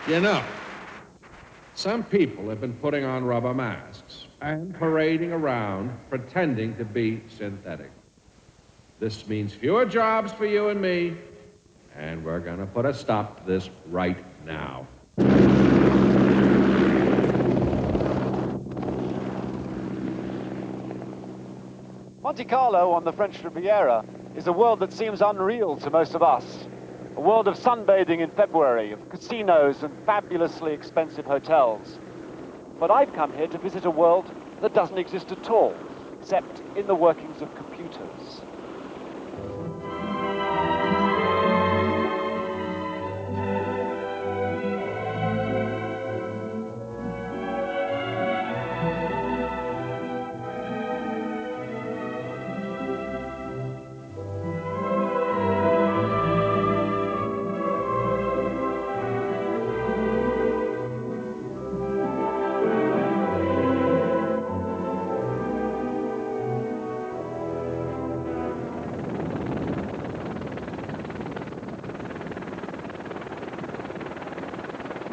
You know, some people have been putting on rubber masks and parading around pretending to be synthetic. This means fewer jobs for you and me, and we're going to put a stop to this right now. Monte-Carlo on the French Riviera is a world that seems unreal to most of us. A world of sunbathing in February, of casinos and fabulously expensive hotels. But I've come here to visit a world that doesn't exist at all, except in the workings of computers.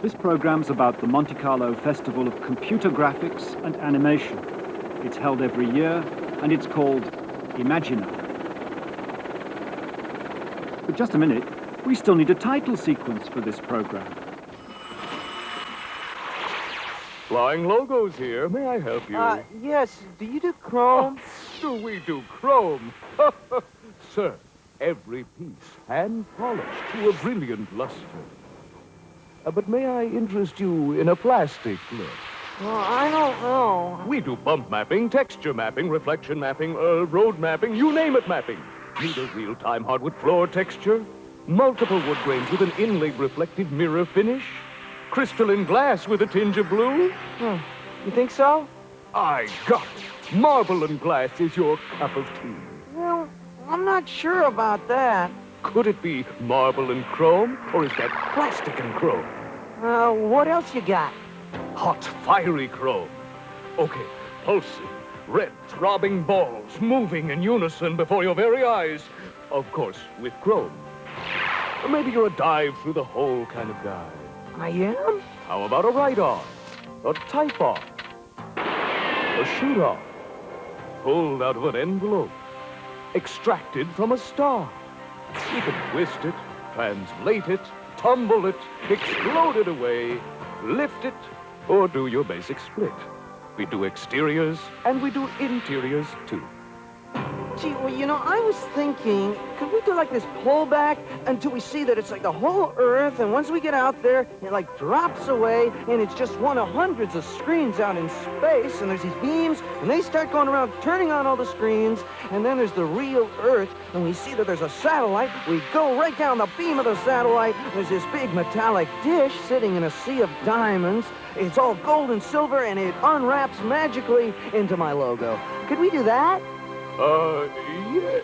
This program's about the Monte-Carlo Festival of Computer Graphics and Animation. It's held every year, and it's called Imagina. But just a minute, we still need a title sequence for this program. Flying Logos here. May I help you? Yes. Do you do chrome? Do we do chrome? Sir, every piece hand-polished to a brilliant luster. But may I interest you in a plastic flip? Well, I don't know. We do bump mapping, texture mapping, reflection mapping, road mapping, you name it mapping. Need a real-time hardwood floor texture? Multiple wood grains with an inlaid reflective mirror finish? Crystalline glass with a tinge of blue? You think so? I got it. Marble and glass is your cup of tea. Well, I'm not sure about that. Could it be marble and chrome, or is that plastic and chrome? What else you got? Hot, fiery chrome. Okay, pulsing, red, throbbing balls moving in unison before your very eyes. Of course, with chrome. Or maybe you're a dive through the hole kind of guy. I am? How about a write-off, a type-off, a shoot-off, pulled out of an envelope, extracted from a star? You can twist it, translate it, tumble it, explode it away, lift it, or do your basic split. We do exteriors, and we do interiors, too. Gee, well, you know, I was thinking, could we do like this pullback until we see that it's like the whole Earth, and once we get out there, it like drops away, and it's just one of hundreds of screens out in space, and there's these beams, and they start going around turning on all the screens, and then there's the real Earth, and we see that there's a satellite. We go right down the beam of the satellite. There's this big metallic dish sitting in a sea of diamonds. It's all gold and silver, and it unwraps magically into my logo. Could we do that? Yeah,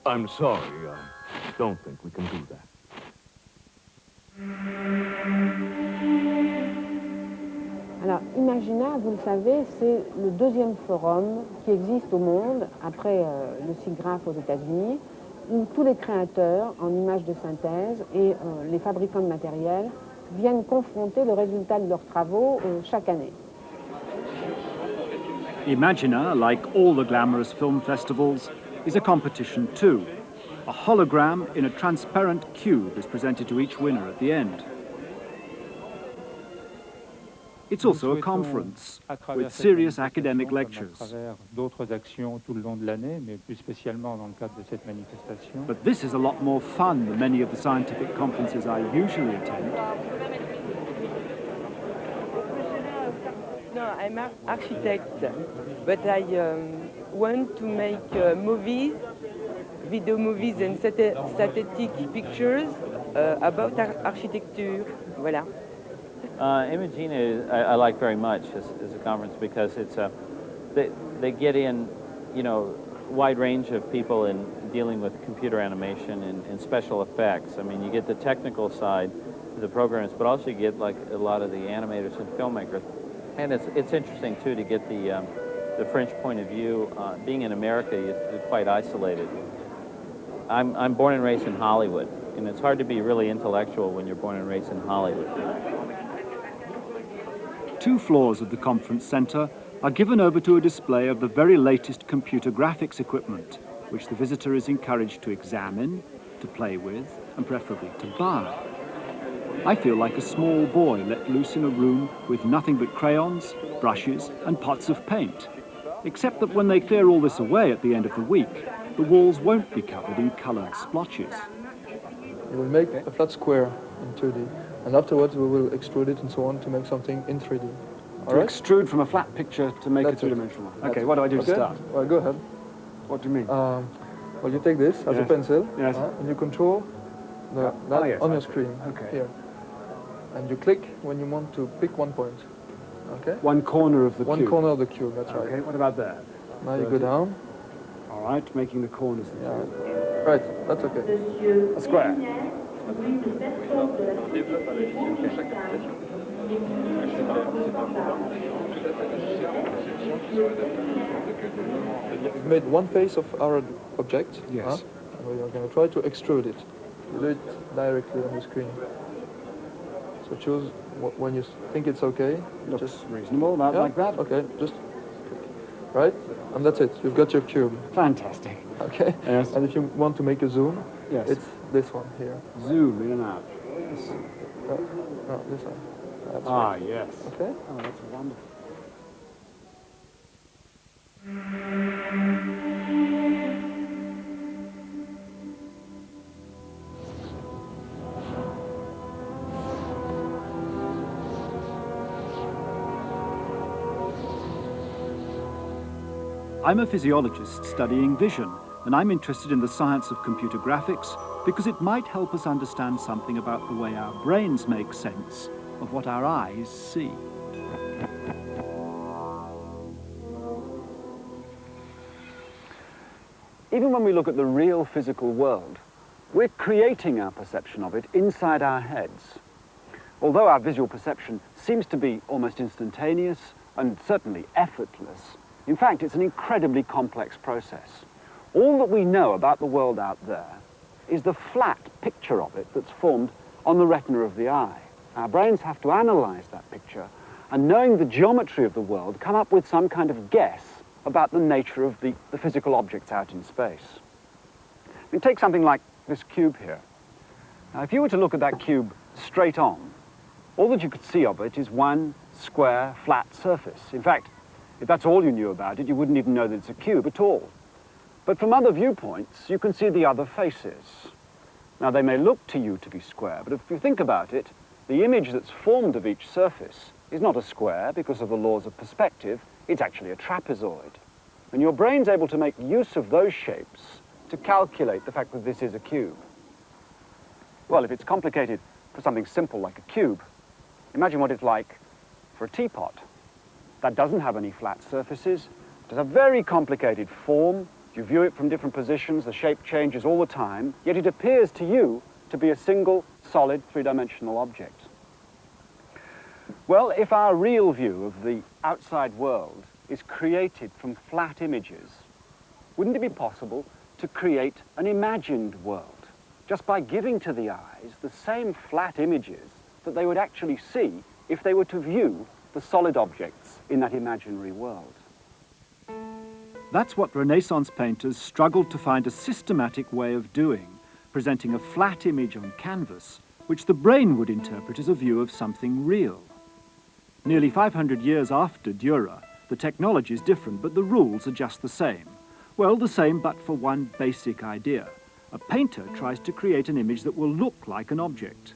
I'm sorry, I don't think we can do that. Alors, Imagina, vous le savez, c'est le deuxième forum qui existe au monde, après le SIGGRAPH aux États-Unis, où tous les créateurs en images de synthèse et les fabricants de matériel viennent confronter le résultat de leurs travaux chaque année. Imagina, like all the glamorous film festivals, is a competition too. A hologram in a transparent cube is presented to each winner at the end. It's also a conference with serious academic lectures. D'autres actions tout le long de l'année, mais plus spécialement dans le cadre de cette manifestation. But this is a lot more fun than many of the scientific conferences I usually attend. No, I'm an architect, but I want to make movies, video movies and static pictures about architecture. Voilà. Imagina I like very much as a conference because it's they get in, you know, wide range of people in dealing with computer animation and special effects. I mean, you get the technical side of the programs, but also you get like a lot of the animators and filmmakers. And it's interesting too to get the French point of view. Being in America, you're quite isolated. I'm born and raised in Hollywood, and it's hard to be really intellectual when you're born and raised in Hollywood. 2 floors of the conference centre are given over to a display of the very latest computer graphics equipment, which the visitor is encouraged to examine, to play with, and preferably to buy. I feel like a small boy let loose in a room with nothing but crayons, brushes, and pots of paint. Except that when they clear all this away at the end of the week, the walls won't be covered in coloured splotches. You will make a flat square in 2D, and afterwards we will extrude it and so on to make something in 3D. To extrude from a flat picture to make it three-dimensional. Okay, what do I do to start? Well, go ahead. What do you mean? Well, you take this as a pencil, and you control that on your screen here. And you click when you want to pick one point. Okay? One corner of the cube. One corner of the cube, that's right. Okay, what about there? Now you go down. All right, making the corners. Right, that's okay. A square. We've made one face of our object. Yes. And we are going to try to extrude it. You do it directly on the screen. So choose when you think it's okay. Looks just reasonable, like that. Okay, just right, and that's it. You've got your cube. Fantastic. Okay. Yes. And if you want to make a zoom, it's this one here. Zoom in and out. Yes. No, this one. That's right. Yes. Okay. Oh, that's wonderful. I'm a physiologist studying vision, and I'm interested in the science of computer graphics because it might help us understand something about the way our brains make sense of what our eyes see. Even when we look at the real physical world, we're creating our perception of it inside our heads. Although our visual perception seems to be almost instantaneous and certainly effortless, in fact, it's an incredibly complex process. All that we know about the world out there is the flat picture of it that's formed on the retina of the eye. Our brains have to analyze that picture and, knowing the geometry of the world, come up with some kind of guess about the nature of the physical objects out in space. I mean, take something like this cube here. Now, if you were to look at that cube straight on, all that you could see of it is one square, flat surface. In fact, if that's all you knew about it, you wouldn't even know that it's a cube at all. But from other viewpoints, you can see the other faces. Now, they may look to you to be square, but if you think about it, the image that's formed of each surface is not a square because of the laws of perspective, it's actually a trapezoid. And your brain's able to make use of those shapes to calculate the fact that this is a cube. Well, if it's complicated for something simple like a cube, imagine what it's like for a teapot. That doesn't have any flat surfaces. It has a very complicated form. You view it from different positions, the shape changes all the time, yet it appears to you to be a single, solid, three-dimensional object. Well, if our real view of the outside world is created from flat images, wouldn't it be possible to create an imagined world, just by giving to the eyes the same flat images that they would actually see if they were to view the solid objects in that imaginary world? That's what Renaissance painters struggled to find a systematic way of doing, presenting a flat image on canvas, which the brain would interpret as a view of something real. Nearly 500 years after Dürer, the technology is different, but the rules are just the same. Well, the same, but for one basic idea. A painter tries to create an image that will look like an object.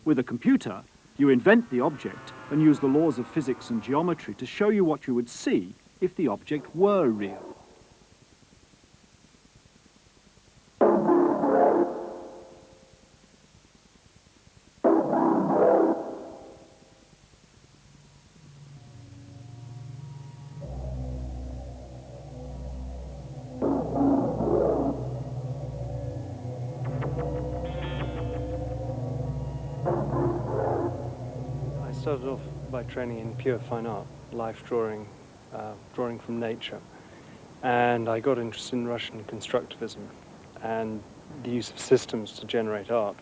With a computer, you invent the object and use the laws of physics and geometry to show you what you would see if the object were real. I started off by training in pure fine art, life drawing, drawing from nature. And I got interested in Russian constructivism and the use of systems to generate art.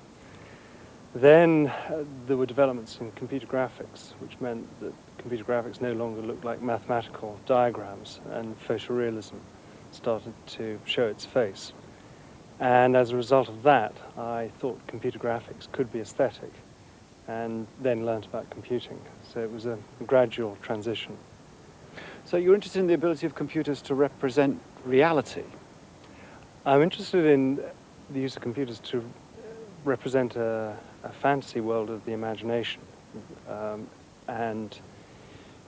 Then there were developments in computer graphics, which meant that computer graphics no longer looked like mathematical diagrams, and photorealism started to show its face. And as a result of that, I thought computer graphics could be aesthetic, and then learnt about computing. So it was a gradual transition. So you're interested in the ability of computers to represent reality? I'm interested in the use of computers to represent a fantasy world of the imagination. And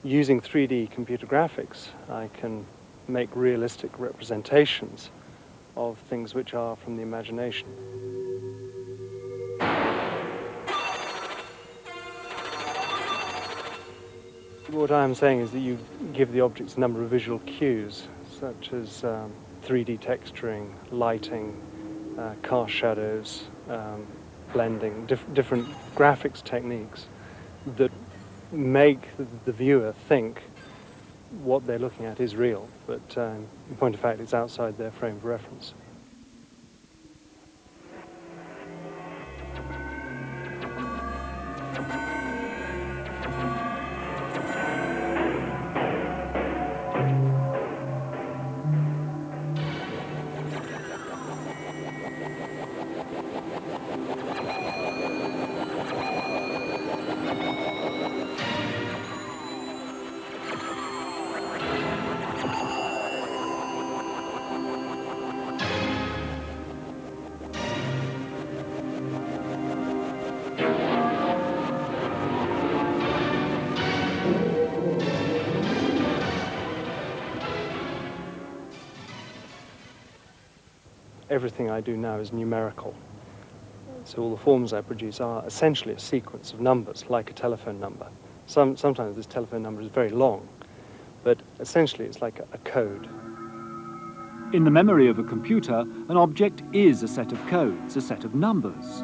using 3D computer graphics, I can make realistic representations of things which are from the imagination. What I'm saying is that you give the objects a number of visual cues, such as 3D texturing, lighting, cast shadows, blending, different graphics techniques that make the viewer think what they're looking at is real, but in point of fact it's outside their frame of reference. Everything I do now is numerical. So all the forms I produce are essentially a sequence of numbers, like a telephone number. Sometimes this telephone number is very long, but essentially it's like a code. In the memory of a computer, an object is a set of codes, a set of numbers.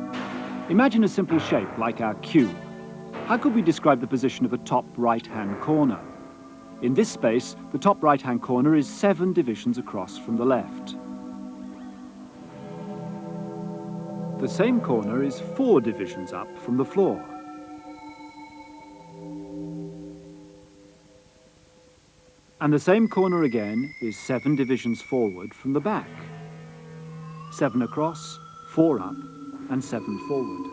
Imagine a simple shape like our cube. How could we describe the position of a top right-hand corner? In this space, the top right-hand corner is 7 divisions across from the left. The same corner is 4 divisions up from the floor. And the same corner again is 7 divisions forward from the back. 7 across, 4 up, and 7 forward.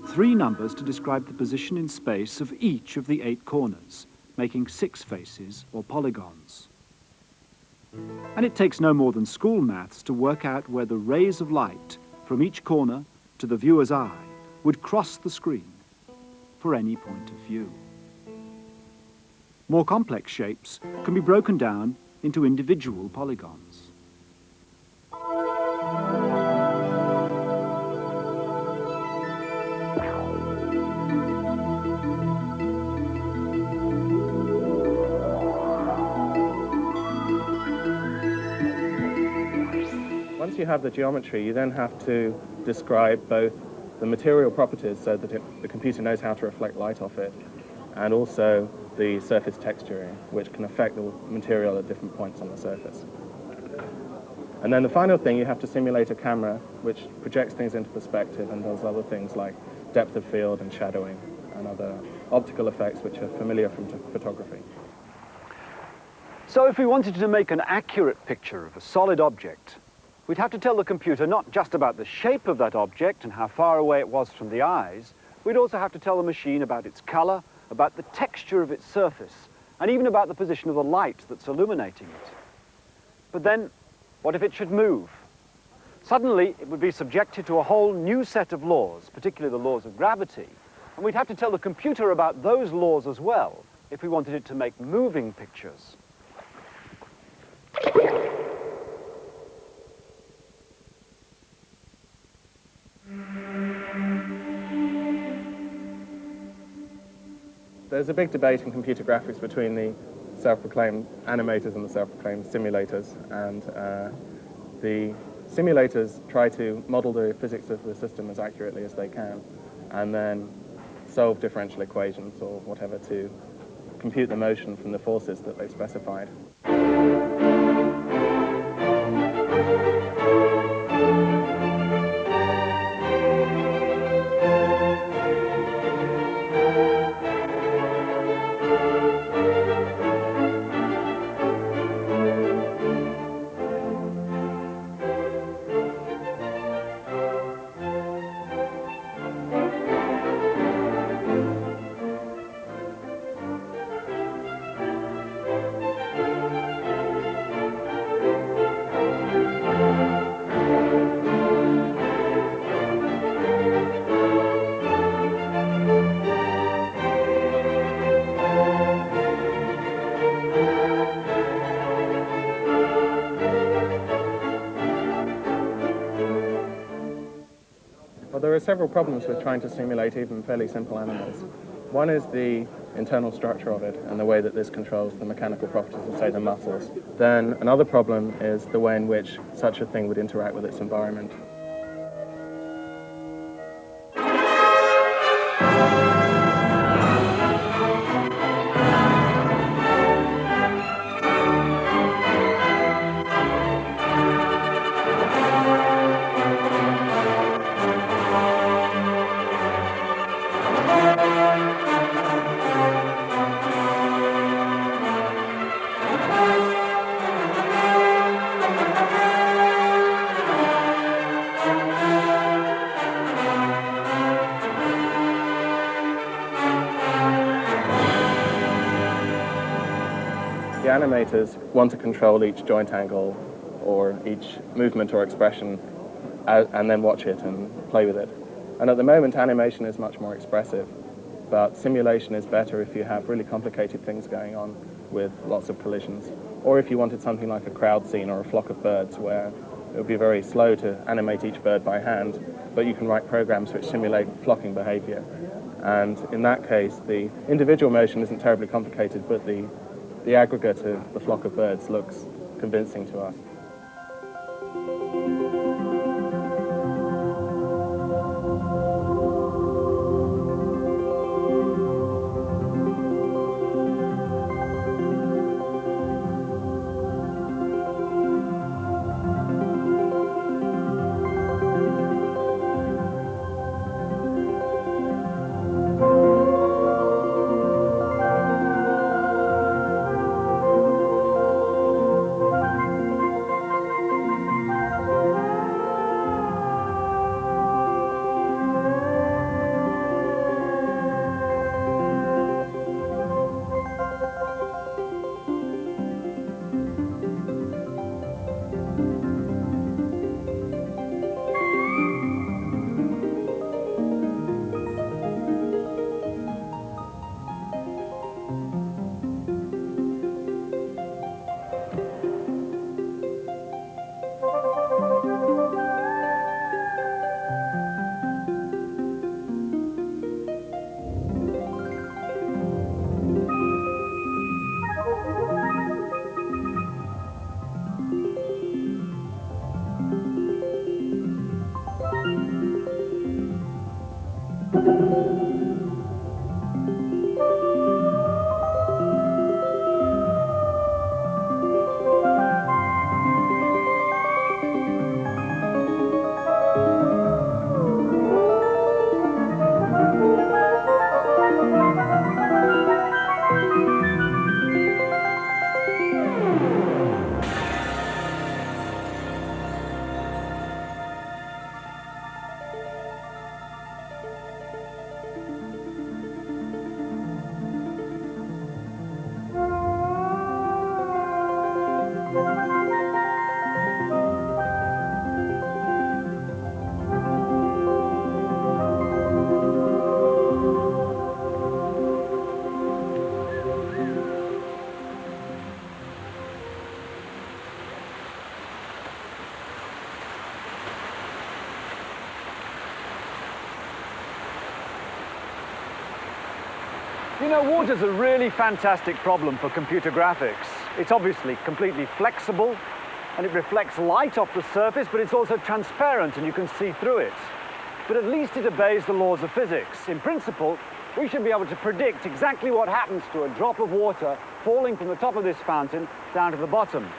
3 numbers to describe the position in space of each of the 8 corners, making 6 faces or polygons. And it takes no more than school maths to work out where the rays of light from each corner to the viewer's eye would cross the screen for any point of view. More complex shapes can be broken down into individual polygons. Once you have the geometry, you then have to describe both the material properties so that the computer knows how to reflect light off it, and also the surface texturing, which can affect the material at different points on the surface. And then the final thing, you have to simulate a camera which projects things into perspective and does other things like depth of field and shadowing and other optical effects which are familiar from photography. So if we wanted to make an accurate picture of a solid object, we'd have to tell the computer not just about the shape of that object and how far away it was from the eyes, we'd also have to tell the machine about its color, about the texture of its surface, and even about the position of the light that's illuminating it. But then, what if it should move? Suddenly, it would be subjected to a whole new set of laws, particularly the laws of gravity, and we'd have to tell the computer about those laws as well if we wanted it to make moving pictures. There's a big debate in computer graphics between the self-proclaimed animators and the self-proclaimed simulators, and the simulators try to model the physics of the system as accurately as they can, and then solve differential equations or whatever to compute the motion from the forces that they've specified. several problems with trying to simulate even fairly simple animals. One is the internal structure of it and the way that this controls the mechanical properties of, say, the muscles. Then another problem is the way in which such a thing would interact with its environment. The animators want to control each joint angle or each movement or expression and then watch it and play with it. And at the moment, animation is much more expressive, but simulation is better if you have really complicated things going on with lots of collisions. Or if you wanted something like a crowd scene or a flock of birds where it would be very slow to animate each bird by hand, but you can write programs which simulate flocking behavior. And in that case, the individual motion isn't terribly complicated, but the aggregate of the flock of birds looks convincing to us. You know, water's a really fantastic problem for computer graphics. It's obviously completely flexible, and it reflects light off the surface, but it's also transparent and you can see through it. But at least it obeys the laws of physics. In principle, we should be able to predict exactly what happens to a drop of water falling from the top of this fountain down to the bottom.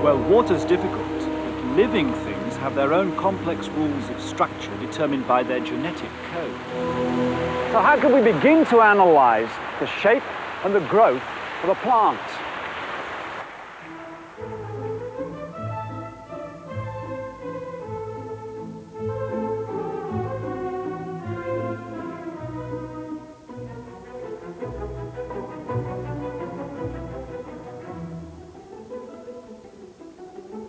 Well, water's difficult, but living things have their own complex rules of structure determined by their genetic code. So how can we begin to analyze the shape and the growth of a plant?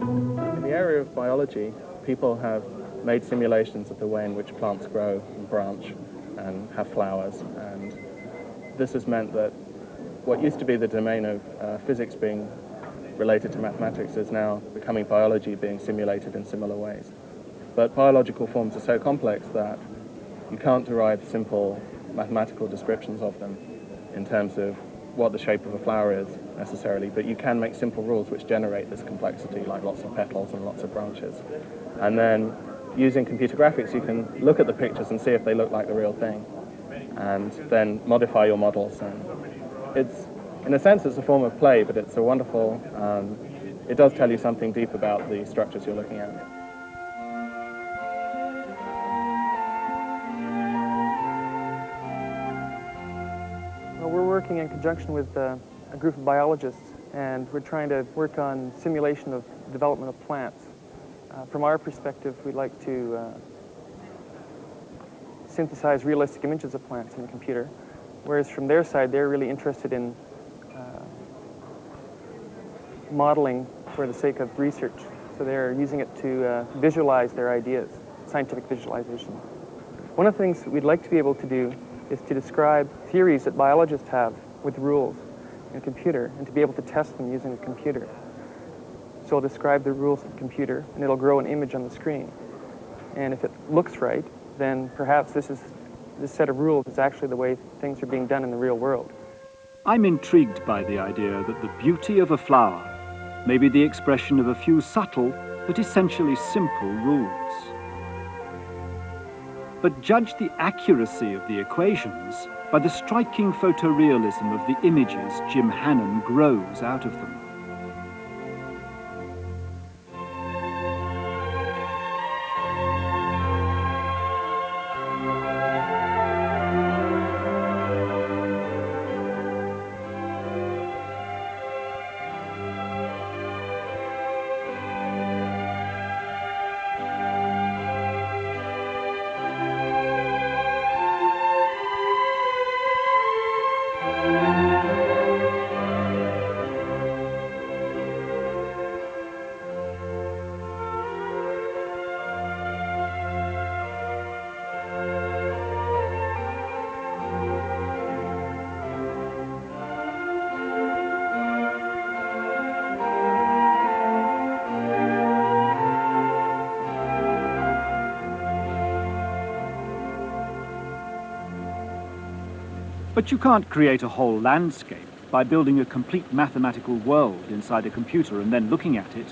In the area of biology, people have made simulations of the way in which plants grow and branch and have flowers. And this has meant that what used to be the domain of physics being related to mathematics is now becoming biology being simulated in similar ways. But biological forms are so complex that you can't derive simple mathematical descriptions of them in terms of what the shape of a flower is necessarily, but you can make simple rules which generate this complexity, like lots of petals and lots of branches. And then using computer graphics, you can look at the pictures and see if they look like the real thing, and then modify your models. And it's, in a sense, it's a form of play, but it's a wonderful, it does tell you something deep about the structures you're looking at. Well, we're working in conjunction with a group of biologists, and we're trying to work on simulation of development of plants. From our perspective, we'd like to synthesize realistic images of plants in the computer, whereas from their side, they're really interested in modeling for the sake of research. So they're using it to visualize their ideas, scientific visualization. One of the things we'd like to be able to do is to describe theories that biologists have with rules in a computer, and to be able to test them using a computer. So I'll describe the rules of the computer, and it'll grow an image on the screen. And if it looks right, then perhaps this set of rules is actually the way things are being done in the real world. I'm intrigued by the idea that the beauty of a flower may be the expression of a few subtle but essentially simple rules. But judge the accuracy of the equations by the striking photorealism of the images Jim Hannon grows out of them. But you can't create a whole landscape by building a complete mathematical world inside a computer and then looking at it.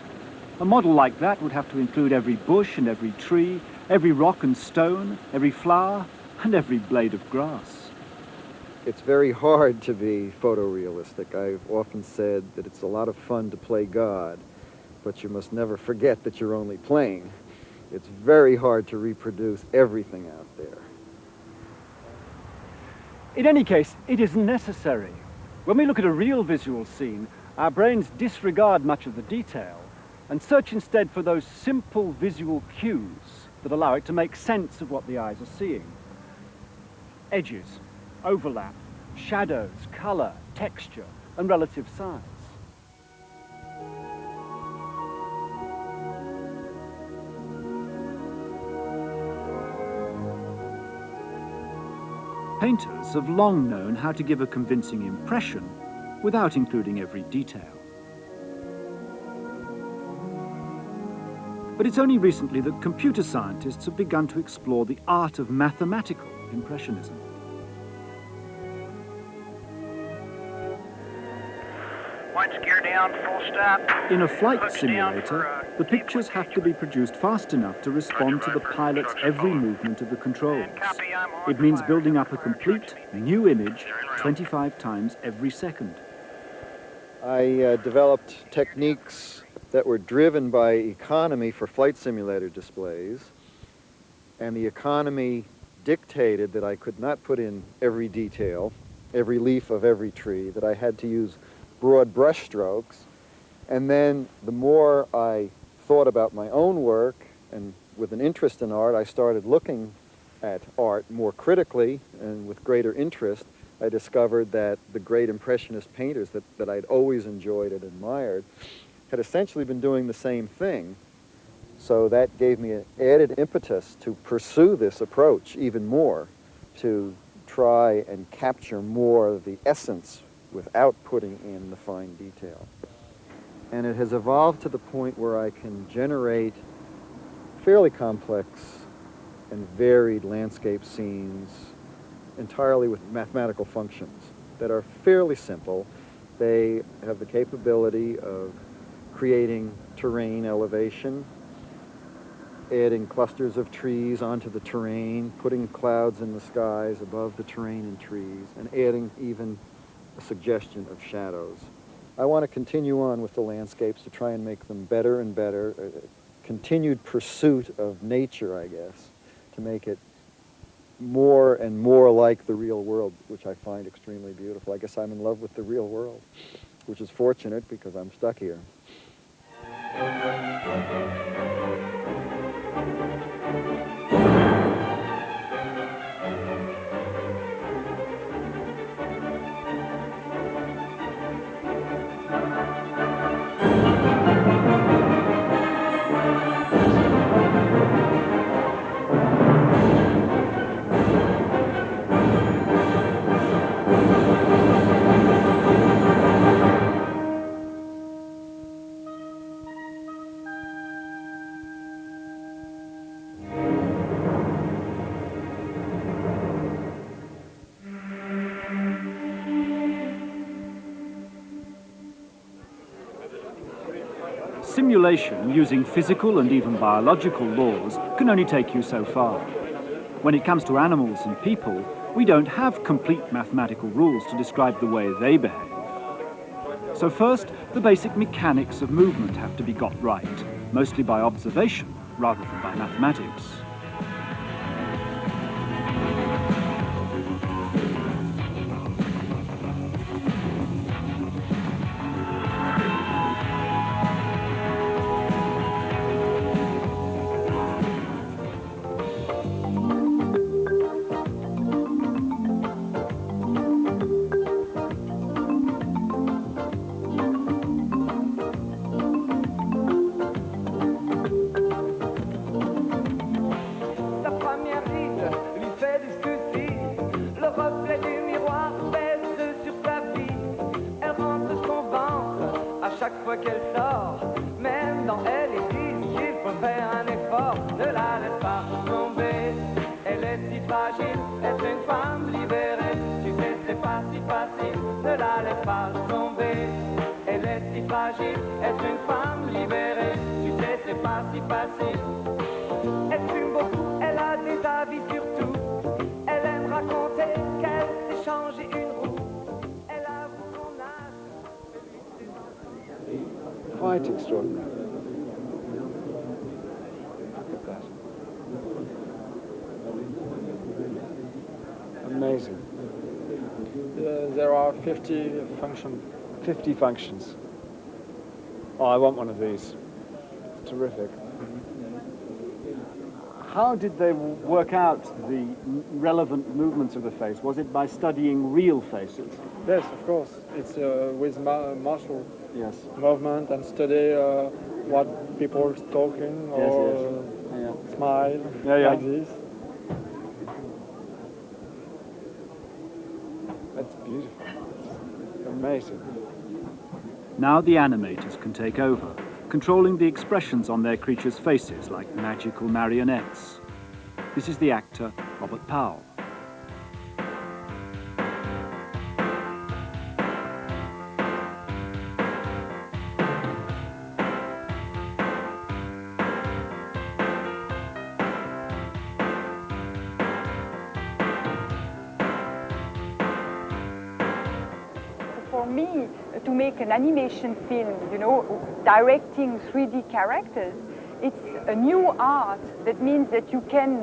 A model like that would have to include every bush and every tree, every rock and stone, every flower, and every blade of grass. It's very hard to be photorealistic. I've often said that it's a lot of fun to play God, but you must never forget that you're only playing. It's very hard to reproduce everything out there. In any case, it is necessary. When we look at a real visual scene, our brains disregard much of the detail and search instead for those simple visual cues that allow it to make sense of what the eyes are seeing. Edges, overlap, shadows, color, texture, and relative size. Painters have long known how to give a convincing impression without including every detail. But it's only recently that computer scientists have begun to explore the art of mathematical impressionism. Once gear down, full stop. In a flight simulator, the pictures have to be produced fast enough to respond to the pilot's every movement of the controls. It means building up a complete new image 25 times every second. I developed techniques that were driven by economy for flight simulator displays, and the economy dictated that I could not put in every detail, every leaf of every tree, that I had to use broad brush strokes. And then the more I thought about my own work, and with an interest in art, I started looking at art more critically and with greater interest. I discovered that the great Impressionist painters that I'd always enjoyed and admired had essentially been doing the same thing, So that gave me an added impetus to pursue this approach even more, to try and capture more of the essence without putting in the fine detail. And it has evolved to the point where I can generate fairly complex and varied landscape scenes entirely with mathematical functions that are fairly simple. They have the capability of creating terrain elevation, adding clusters of trees onto the terrain, putting clouds in the skies above the terrain and trees, and adding even a suggestion of shadows. I want to continue on with the landscapes to try and make them better and better, continued pursuit of nature, I guess, to make it more and more like the real world, which I find extremely beautiful. I guess I'm in love with the real world, which is fortunate because I'm stuck here. Simulation using physical and even biological laws can only take you so far. When it comes to animals and people, we don't have complete mathematical rules to describe the way they behave. So first, the basic mechanics of movement have to be got right, mostly by observation rather than by mathematics. Quite extraordinary. Look at that. Amazing. There are 50 functions. 50 functions. Oh, I want one of these. Terrific. How did they work out the relevant movements of the face? Was it by studying real faces? Yes, of course. It's with martial movement and study what people are talking or smile like this. That's beautiful. It's amazing. Now the animators can take over, controlling the expressions on their creatures' faces like magical marionettes. This is the actor Robert Powell. For me, to make an animation film, you know, directing 3D characters, it's a new art. That means that you can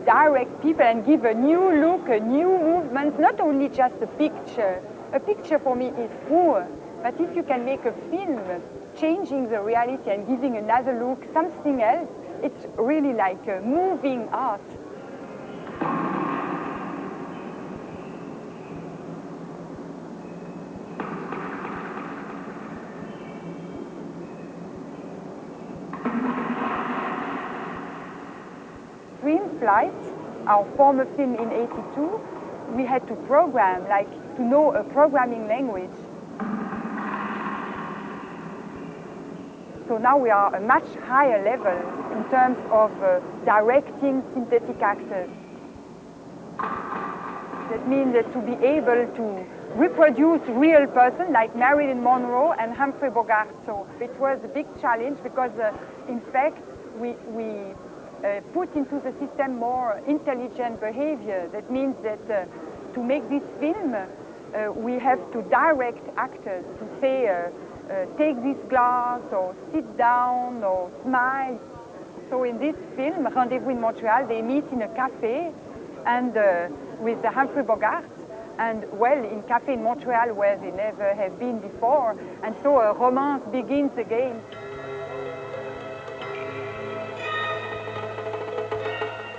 direct people and give a new look, a new movement, not only just a picture. A picture for me is poor, but if you can make a film changing the reality and giving another look, something else, it's really like a moving art. Flight, our former film in '82, we had to program, like to know a programming language. So now we are a much higher level in terms of directing synthetic actors. That means that to be able to reproduce real person like Marilyn Monroe and Humphrey Bogart. So it was a big challenge because in fact we put into the system more intelligent behavior. That means that to make this film we have to direct actors to say take this glass or sit down or smile. So in this film, Rendezvous in Montreal, they meet in a cafe and with Humphrey Bogart, and well, in cafe in Montreal where they never have been before, and so a romance begins again.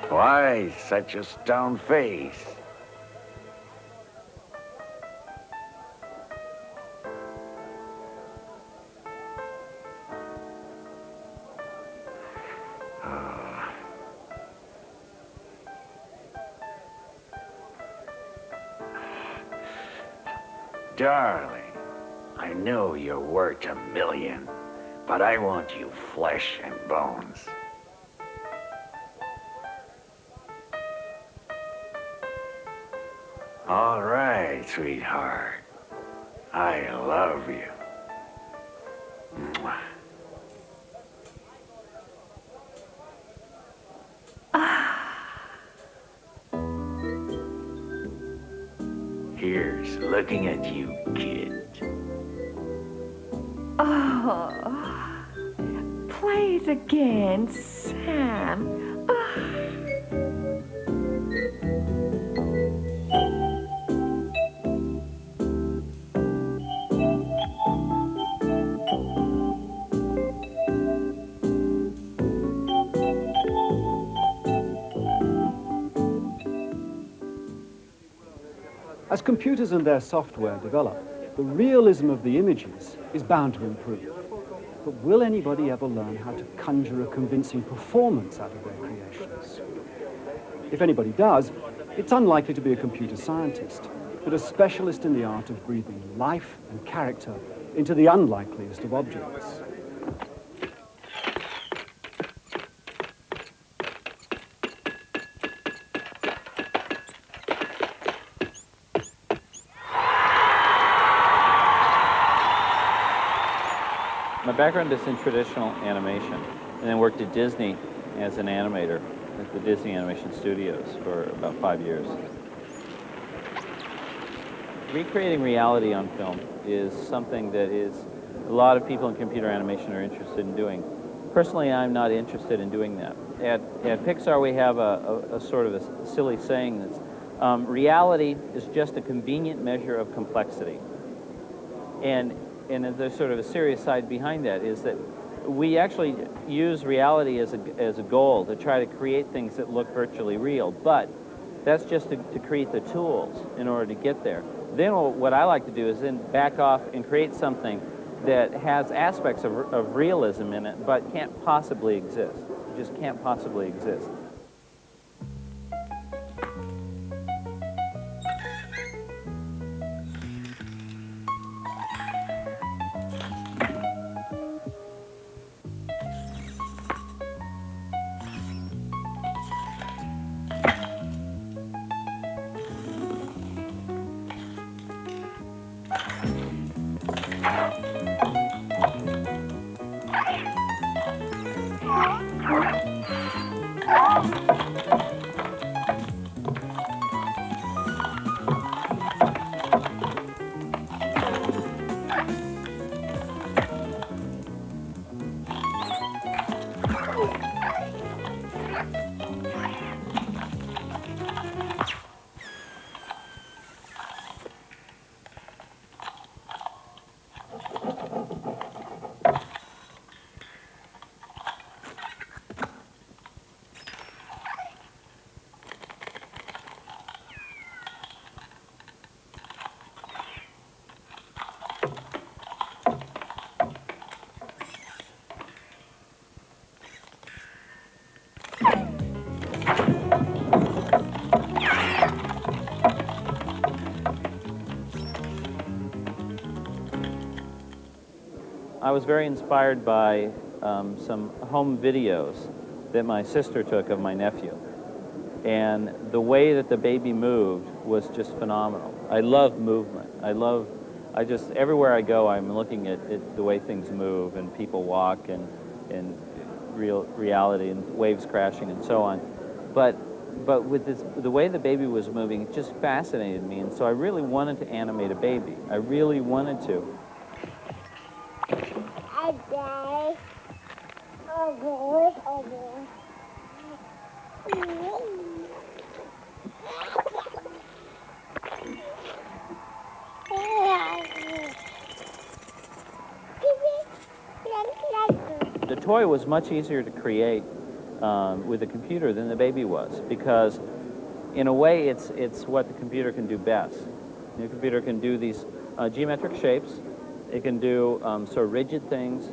Why such a stone face? Darling, I know you're worth $1 million, but I want you flesh and bones. All right, sweetheart. I love you. Mwah. Here's looking at you, kid. Oh, play it again, Sam. As computers and their software develop, the realism of the images is bound to improve. But will anybody ever learn how to conjure a convincing performance out of their creations? If anybody does, it's unlikely to be a computer scientist, but a specialist in the art of breathing life and character into the unlikeliest of objects. My background is in traditional animation, and then worked at Disney as an animator at the Disney Animation Studios for about 5 years. Recreating reality on film is something that a lot of people in computer animation are interested in doing. Personally, I'm not interested in doing that. At Pixar, we have a sort of a silly saying that's, reality is just a convenient measure of complexity. And there's sort of a serious side behind that, is that we actually use reality as a goal to try to create things that look virtually real, but that's just to create the tools in order to get there. Then what I like to do is then back off and create something that has aspects of realism in it, but can't possibly exist. It just can't possibly exist. I was very inspired by some home videos that my sister took of my nephew. And the way that the baby moved was just phenomenal. I love movement. Everywhere I go, I'm looking at the way things move and people walk and reality and waves crashing and so on. But with the way the baby was moving, it just fascinated me. And so I really wanted to animate a baby. I really wanted to. The toy was much easier to create with a computer than the baby was, because in a way it's what the computer can do best. The computer can do these geometric shapes. It can do sort of rigid things.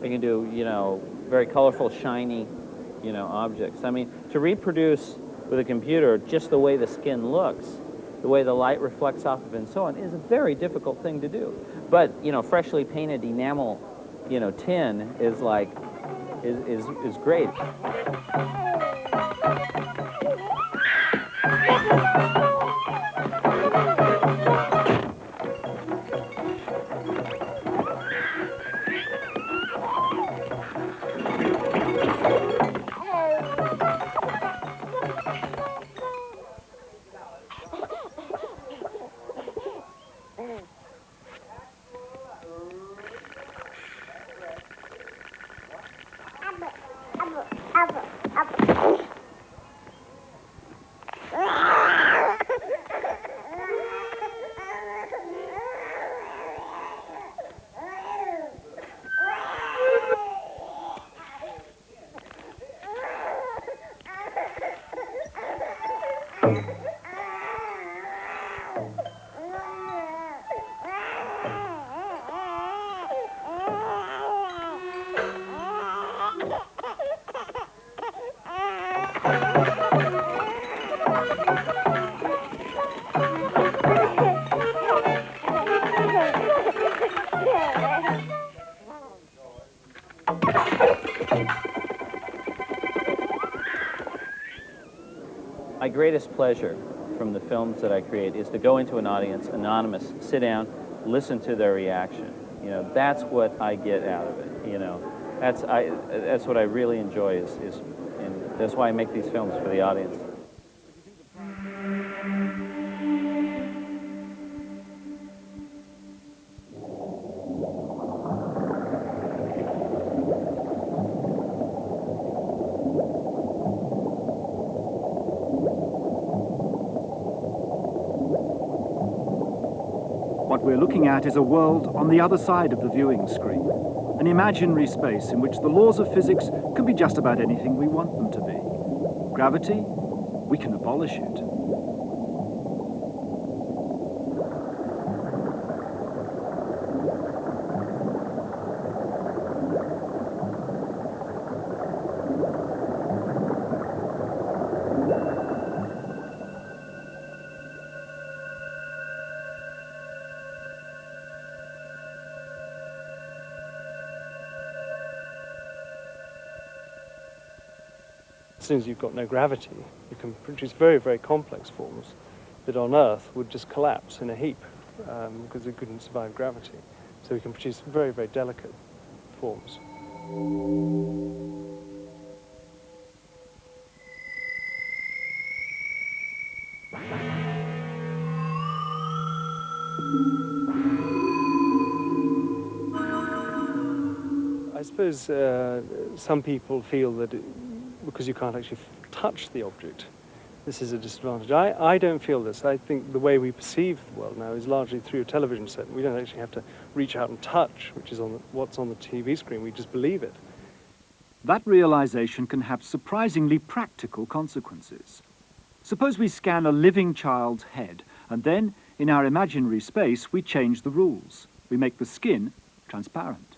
It can do, very colorful, shiny, objects. I mean, to reproduce with a computer just the way the skin looks, the way the light reflects off of it and so on, is a very difficult thing to do. But, freshly painted enamel, tin is great. My greatest pleasure from the films that I create is to go into an audience, anonymous, sit down, listen to their reaction. That's what I get out of it. That's what I really enjoy and that's why I make these films for the audience. What we're looking at is a world on the other side of the viewing screen, an imaginary space in which the laws of physics can be just about anything we want them to be. Gravity, we can abolish it. As soon as you've got no gravity, you can produce very, very complex forms that on Earth would just collapse in a heap because they couldn't survive gravity. So we can produce very, very delicate forms. I suppose some people feel that because you can't actually touch the object, this is a disadvantage. I don't feel this. I think the way we perceive the world now is largely through a television set. We don't actually have to reach out and touch, which is what's on the TV screen. We just believe it. That realization can have surprisingly practical consequences. Suppose we scan a living child's head, and then, in our imaginary space, we change the rules. We make the skin transparent.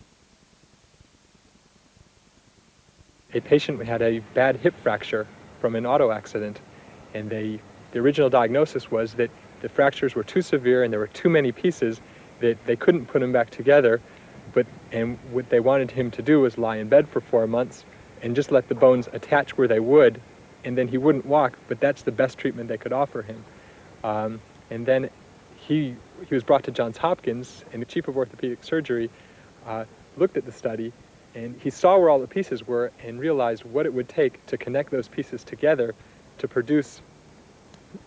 A patient had a bad hip fracture from an auto accident, and the original diagnosis was that the fractures were too severe and there were too many pieces that they couldn't put them back together, And what they wanted him to do was lie in bed for 4 months and just let the bones attach where they would, and then he wouldn't walk, but that's the best treatment they could offer him. And then he was brought to Johns Hopkins, and the chief of orthopedic surgery looked at the study, and he saw where all the pieces were and realized what it would take to connect those pieces together to produce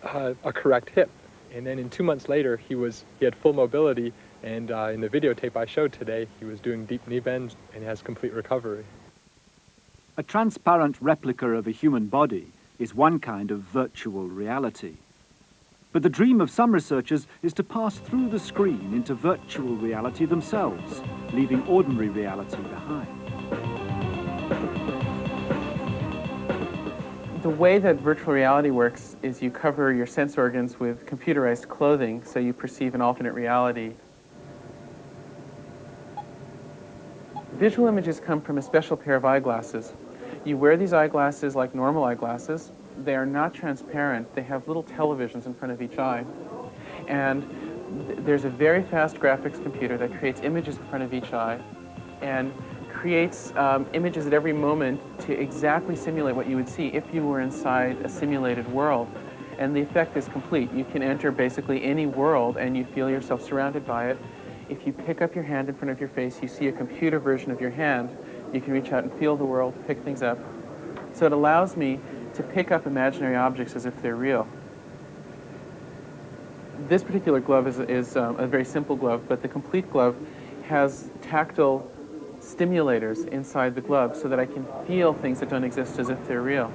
a correct hip. And then in 2 months later, he had full mobility, and in the videotape I showed today, he was doing deep knee bends and has complete recovery. A transparent replica of a human body is one kind of virtual reality. But the dream of some researchers is to pass through the screen into virtual reality themselves, leaving ordinary reality behind. The way that virtual reality works is you cover your sense organs with computerized clothing, so you perceive an alternate reality. Visual images come from a special pair of eyeglasses. You wear these eyeglasses like normal eyeglasses. They are not transparent. They have little televisions in front of each eye. And there's a very fast graphics computer that creates images in front of each eye and creates images at every moment to exactly simulate what you would see if you were inside a simulated world. And the effect is complete. You can enter basically any world and you feel yourself surrounded by it. If you pick up your hand in front of your face, you see a computer version of your hand. You can reach out and feel the world, pick things up. So it allows me to pick up imaginary objects as if they're real. This particular glove is a very simple glove, but the complete glove has tactile stimulators inside the glove so that I can feel things that don't exist as if they're real.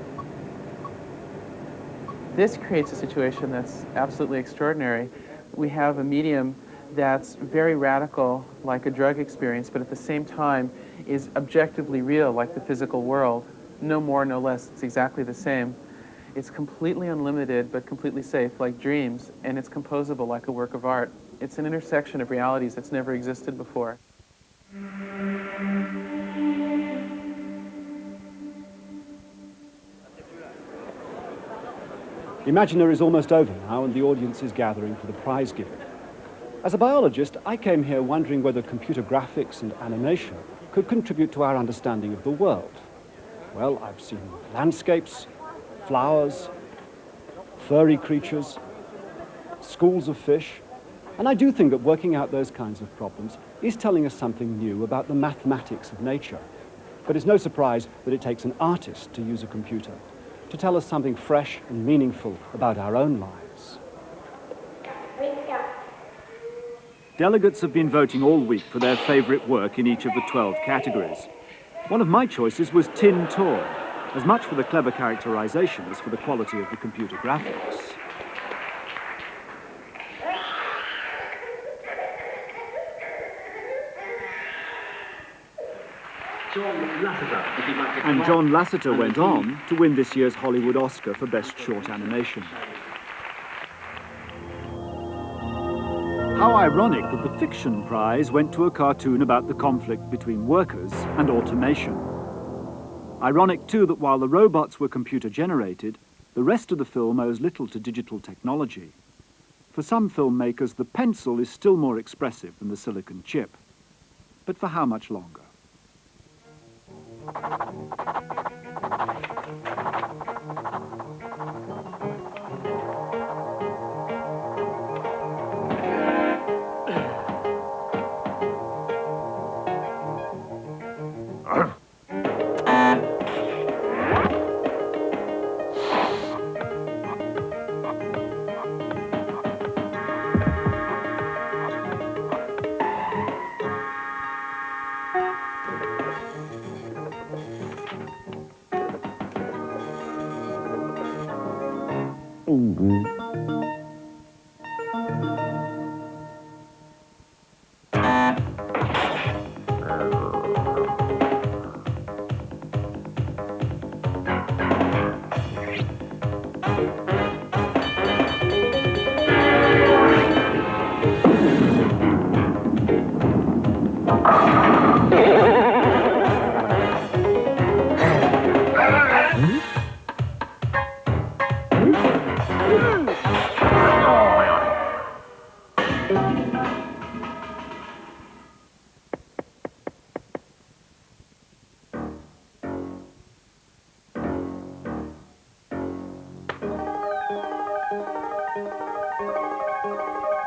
This creates a situation that's absolutely extraordinary. We have a medium that's very radical, like a drug experience, but at the same time is objectively real, like the physical world. No more, no less. It's exactly the same. It's completely unlimited, but completely safe, like dreams, and it's composable, like a work of art. It's an intersection of realities that's never existed before. Imagina is almost over now, and the audience is gathering for the prize giving. As a biologist, I came here wondering whether computer graphics and animation could contribute to our understanding of the world. Well, I've seen landscapes, flowers, furry creatures, schools of fish, and I do think that working out those kinds of problems is telling us something new about the mathematics of nature. But it's no surprise that it takes an artist to use a computer to tell us something fresh and meaningful about our own lives. Delegates have been voting all week for their favorite work in each of the 12 categories. One of my choices was Tin Toy, as much for the clever characterization as for the quality of the computer graphics. And John Lasseter went on to win this year's Hollywood Oscar for Best Short Animation. How ironic that the Fiction Prize went to a cartoon about the conflict between workers and automation. Ironic, too, that while the robots were computer-generated, the rest of the film owes little to digital technology. For some filmmakers, the pencil is still more expressive than the silicon chip. But for how much longer?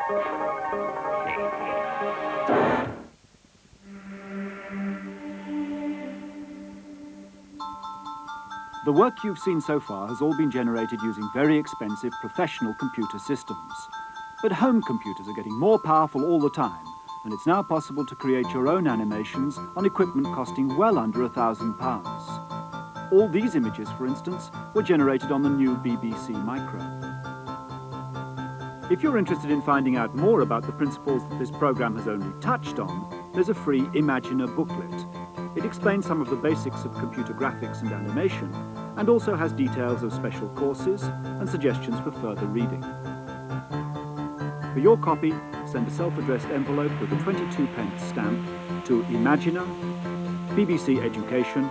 The work you've seen so far has all been generated using very expensive professional computer systems. But home computers are getting more powerful all the time, and it's now possible to create your own animations on equipment costing well under £1,000. All these images, for instance, were generated on the new BBC Micro. If you're interested in finding out more about the principles that this program has only touched on, there's a free Imagina booklet. It explains some of the basics of computer graphics and animation, and also has details of special courses and suggestions for further reading. For your copy, send a self-addressed envelope with a 22p stamp to Imagina, BBC Education,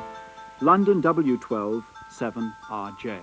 London W12 7RJ.